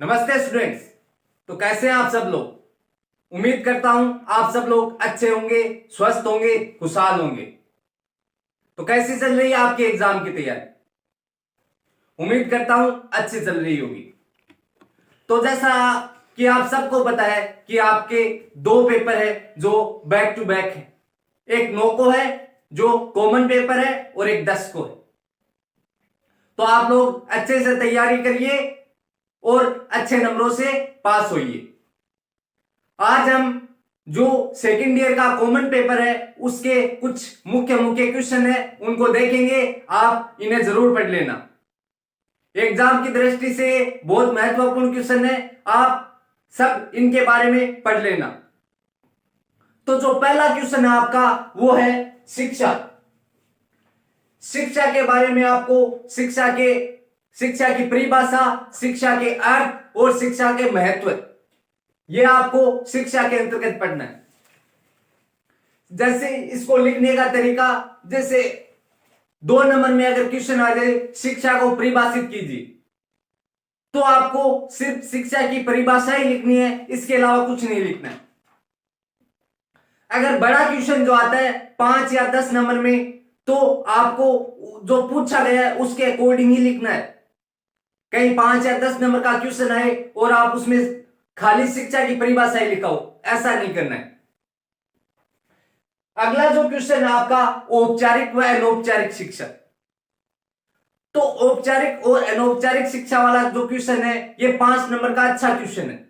नमस्ते स्टूडेंट्स। तो कैसे हैं आप सब लोग। उम्मीद करता हूं आप सब लोग अच्छे होंगे, स्वस्थ होंगे, खुशहाल होंगे। तो कैसी चल रही है आपकी एग्जाम की तैयारी। उम्मीद करता हूं अच्छी चल रही होगी। तो जैसा कि आप सबको पता है कि आपके दो पेपर है जो बैक टू बैक है। एक 9 को है जो कॉमन पेपर है और एक 10 को है। तो आप लोग अच्छे से तैयारी करिए और अच्छे नंबरों से पास होइए। आज हम जो सेकेंड ईयर का कॉमन पेपर है उसके कुछ मुख्य मुख्य क्वेश्चन है उनको देखेंगे। आप इन्हें जरूर पढ़ लेना। एग्जाम की दृष्टि से बहुत महत्वपूर्ण क्वेश्चन है। आप सब इनके बारे में पढ़ लेना। तो जो पहला क्वेश्चन है आपका वो है शिक्षा। शिक्षा के बारे में आपको शिक्षा की परिभाषा, शिक्षा के अर्थ और शिक्षा के महत्व, यह आपको शिक्षा के अंतर्गत पढ़ना है। जैसे इसको लिखने का तरीका, जैसे 2 नंबर में अगर क्वेश्चन आ जाए शिक्षा को परिभाषित कीजिए, तो आपको सिर्फ शिक्षा की परिभाषा ही लिखनी है, इसके अलावा कुछ नहीं लिखना है। अगर बड़ा क्वेश्चन जो आता है 5 या 10 नंबर में, तो आपको जो पूछा गया है उसके अकॉर्डिंग ही लिखना है। कहीं 5 या 10 नंबर का क्वेश्चन आए और आप उसमें खाली शिक्षा की परिभाषा ही लिखा हो, ऐसा नहीं करना है। अगला जो क्वेश्चन है आपका औपचारिक व अनौपचारिक शिक्षा। तो औपचारिक और अनौपचारिक शिक्षा वाला जो क्वेश्चन है ये 5 नंबर का अच्छा क्वेश्चन है।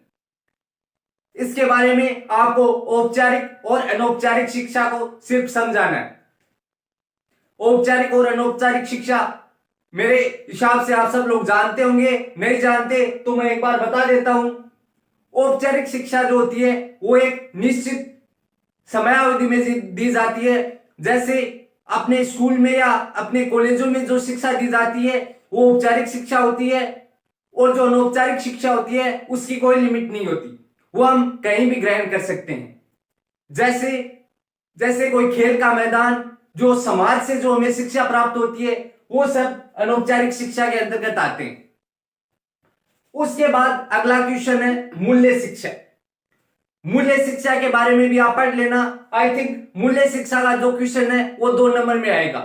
इसके बारे में आपको औपचारिक और अनौपचारिक शिक्षा को सिर्फ समझाना है। औपचारिक और अनौपचारिक शिक्षा मेरे हिसाब से आप सब लोग जानते होंगे, नहीं जानते तो मैं एक बार बता देता हूं। औपचारिक शिक्षा जो होती है वो एक निश्चित समयावधि में दी जाती है। जैसे अपने स्कूल में या अपने कॉलेजों में जो शिक्षा दी जाती है वो औपचारिक शिक्षा होती है, और जो अनौपचारिक शिक्षा होती है उसकी कोई लिमिट नहीं होती, वो हम कहीं भी ग्रहण कर सकते हैं। जैसे जैसे कोई खेल का मैदान, जो समाज से जो हमें शिक्षा प्राप्त होती है, वो सब अनौपचारिक शिक्षा के अंतर्गत आते हैं। उसके बाद अगला क्वेश्चन है मूल्य शिक्षा। मूल्य शिक्षा के बारे में भी आप पढ़ लेना। आई थिंक मूल्य शिक्षा का जो क्वेश्चन है वो 2 नंबर में आएगा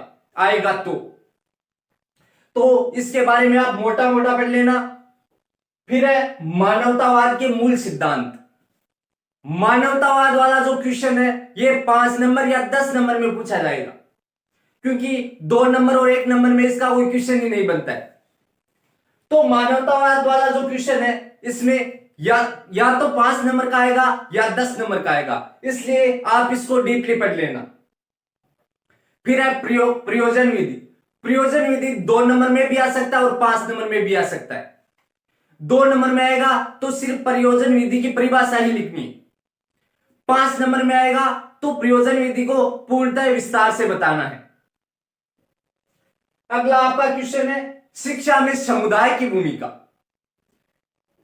तो इसके बारे में आप मोटा मोटा पढ़ लेना। फिर है मानवतावाद के मूल सिद्धांत। मानवतावाद वाला जो क्वेश्चन है ये 5 नंबर या 10 नंबर में पूछा जाएगा, क्योंकि 2 नंबर और 1 नंबर में इसका कोई क्वेश्चन ही नहीं बनता है। तो मानवतावाद वाला जो क्वेश्चन है इसमें या तो 5 नंबर का आएगा या 10 नंबर का आएगा, इसलिए आप इसको डीपली पढ़ लेना। फिर है प्रयोजन विधि। प्रयोजन विधि 2 नंबर में भी आ सकता है और 5 नंबर में भी आ सकता है। 2 नंबर में आएगा तो सिर्फ प्रयोजन विधि की परिभाषा ही लिखनी है। 5 नंबर में आएगा तो प्रयोजन विधि को पूर्णतः विस्तार से बताना है। अगला आपका क्वेश्चन है शिक्षा में समुदाय की भूमिका।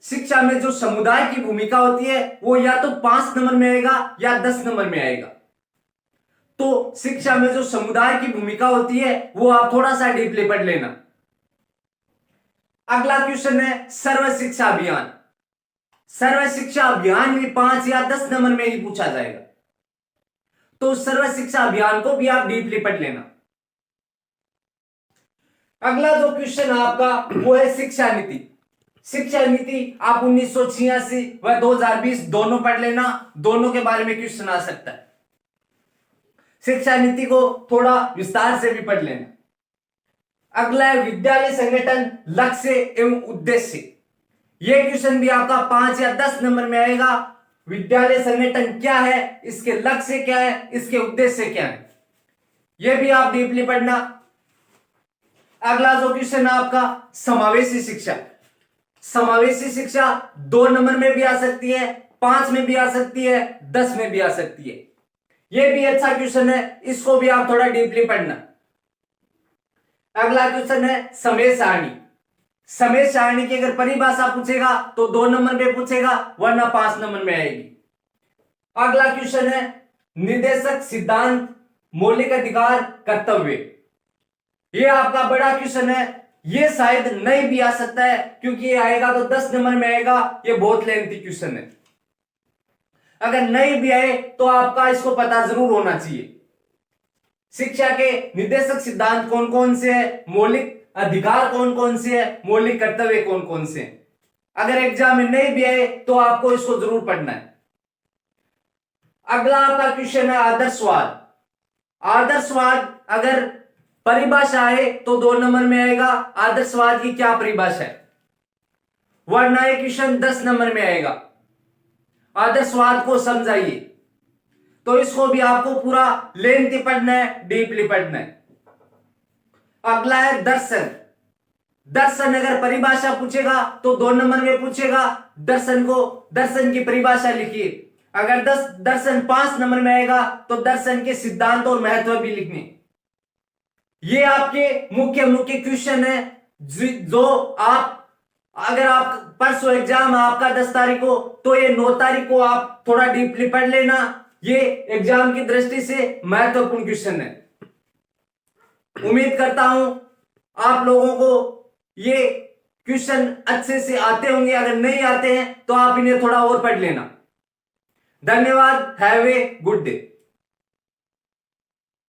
शिक्षा में जो समुदाय की भूमिका होती है वो या तो 5 नंबर में आएगा या 10 नंबर में आएगा। तो शिक्षा में जो समुदाय की भूमिका होती है वो आप थोड़ा सा डीपली पढ़ लेना। अगला क्वेश्चन है सर्व शिक्षा अभियान। सर्व शिक्षा अभियान भी 5 या 10 नंबर में ही पूछा जाएगा, तो सर्व शिक्षा अभियान को भी आप डीपली पढ़ लेना। अगला जो क्वेश्चन है आपका वो है शिक्षा नीति। शिक्षा नीति आप 1986 व 2020 दोनों पढ़ लेना, दोनों के बारे में क्वेश्चन आ सकता है। शिक्षा नीति को थोड़ा विस्तार से भी पढ़ लेना। अगला है विद्यालय संगठन, लक्ष्य एवं उद्देश्य। यह क्वेश्चन भी आपका 5 या 10 नंबर में आएगा। विद्यालय संगठन क्या है, इसके लक्ष्य क्या है, इसके उद्देश्य क्या है, यह भी आप डीपली पढ़ना। अगला जो क्वेश्चन है आपका समावेशी शिक्षा। समावेशी शिक्षा 2 नंबर में भी आ सकती है, 5 में भी आ सकती है, 10 में भी आ सकती है। यह भी अच्छा क्वेश्चन है, इसको भी आप थोड़ा डीपली पढ़ना। अगला क्वेश्चन है समय सारणी। समय सारणी की अगर परिभाषा पूछेगा तो 2 नंबर में पूछेगा, वरना 5 नंबर में आएगी। अगला क्वेश्चन है निर्देशक सिद्धांत, मौलिक अधिकार, कर्तव्य। यह आपका बड़ा क्वेश्चन है, ये शायद नहीं भी आ सकता है, क्योंकि ये आएगा तो 10 नंबर में आएगा, ये बहुत लेंथी क्वेश्चन है। अगर नहीं भी आए तो आपका इसको पता जरूर होना चाहिए। शिक्षा के निर्देशक सिद्धांत कौन कौन से हैं, मौलिक अधिकार कौन कौन से हैं, मौलिक कर्तव्य कौन कौन से हैं। अगर एग्जाम में नहीं भी आए तो आपको इसको जरूर पढ़ना है। अगला आपका क्वेश्चन है आदर्शवाद। आदर्शवाद अगर परिभाषा है तो 2 नंबर में आएगा। आदर्शवाद की क्या परिभाषा है, वरना ये क्वेश्चन 10 नंबर में आएगा। आदर्शवाद को समझाइए, तो इसको भी आपको पूरा लेंथी पढ़ना है, डीपली पढ़ना है। अगला है दर्शन। दर्शन अगर परिभाषा पूछेगा तो 2 नंबर में पूछेगा। दर्शन की परिभाषा लिखिए। अगर दर्शन 5 नंबर में आएगा तो दर्शन के सिद्धांत और महत्व भी लिखने। ये आपके मुख्य क्वेश्चन है, जो आप अगर आप परसों एग्जाम है आपका 10 तारीख को, तो ये 9 तारीख को आप थोड़ा डीपली पढ़ लेना। ये एग्जाम की दृष्टि से महत्वपूर्ण क्वेश्चन है। उम्मीद करता हूं आप लोगों को ये क्वेश्चन अच्छे से आते होंगे। अगर नहीं आते हैं तो आप इन्हें थोड़ा और पढ़ लेना। धन्यवाद। Have a good day.